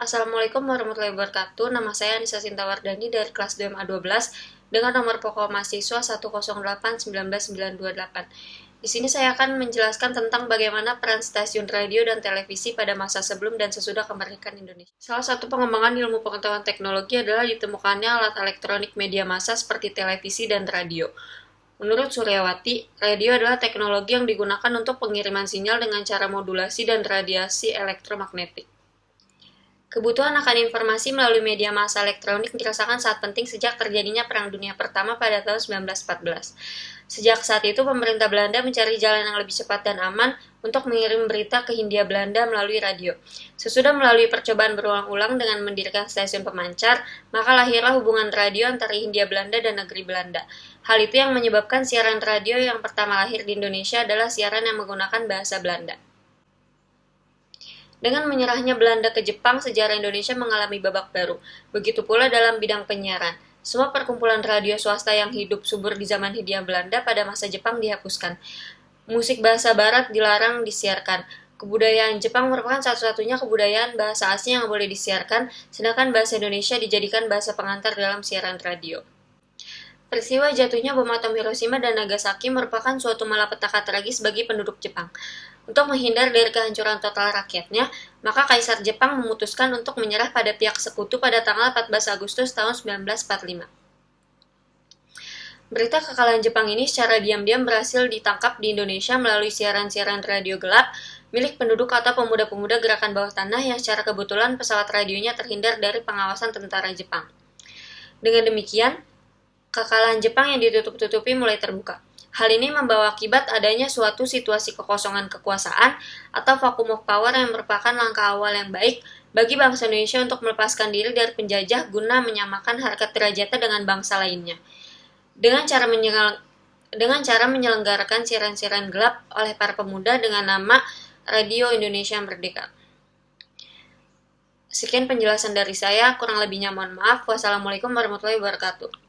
Assalamualaikum warahmatullahi wabarakatuh. Nama saya Anissa Sintawardani dari kelas 2MA12 dengan nomor pokok mahasiswa 108199928. Di sini saya akan menjelaskan tentang bagaimana peran stasiun radio dan televisi pada masa sebelum dan sesudah kemerdekaan Indonesia. Salah satu pengembangan ilmu pengetahuan teknologi adalah ditemukannya alat elektronik media massa seperti televisi dan radio. Menurut Suryawati, radio adalah teknologi yang digunakan untuk pengiriman sinyal dengan cara modulasi dan radiasi elektromagnetik. Kebutuhan akan informasi melalui media massa elektronik dirasakan sangat penting sejak terjadinya Perang Dunia Pertama pada tahun 1914. Sejak saat itu, pemerintah Belanda mencari jalan yang lebih cepat dan aman untuk mengirim berita ke Hindia Belanda melalui radio. Sesudah melalui percobaan berulang-ulang dengan mendirikan stasiun pemancar, maka lahirlah hubungan radio antara Hindia Belanda dan negeri Belanda. Hal itu yang menyebabkan siaran radio yang pertama lahir di Indonesia adalah siaran yang menggunakan bahasa Belanda. Dengan menyerahnya Belanda ke Jepang, sejarah Indonesia mengalami babak baru. Begitu pula dalam bidang penyiaran. Semua perkumpulan radio swasta yang hidup subur di zaman Hindia Belanda pada masa Jepang dihapuskan. Musik bahasa barat dilarang disiarkan. Kebudayaan Jepang merupakan satu-satunya kebudayaan bahasa asing yang boleh disiarkan, sedangkan bahasa Indonesia dijadikan bahasa pengantar dalam siaran radio. Peristiwa jatuhnya bom atom Hiroshima dan Nagasaki merupakan suatu malapetaka tragis bagi penduduk Jepang. Untuk menghindar dari kehancuran total rakyatnya, maka Kaisar Jepang memutuskan untuk menyerah pada pihak sekutu pada tanggal 14 Agustus tahun 1945. Berita kekalahan Jepang ini secara diam-diam berhasil ditangkap di Indonesia melalui siaran-siaran radio gelap milik penduduk atau pemuda-pemuda gerakan bawah tanah yang secara kebetulan pesawat radionya terhindar dari pengawasan tentara Jepang. Dengan demikian, kekalahan Jepang yang ditutup-tutupi mulai terbuka. Hal ini membawa akibat adanya suatu situasi kekosongan kekuasaan atau vacuum of power yang merupakan langkah awal yang baik bagi bangsa Indonesia untuk melepaskan diri dari penjajah guna menyamakan harkat derajatnya dengan bangsa lainnya. Dengan cara menyelenggarakan siaran-siaran gelap oleh para pemuda dengan nama Radio Indonesia Merdeka. Sekian penjelasan dari saya, kurang lebihnya mohon maaf. Wassalamualaikum warahmatullahi wabarakatuh.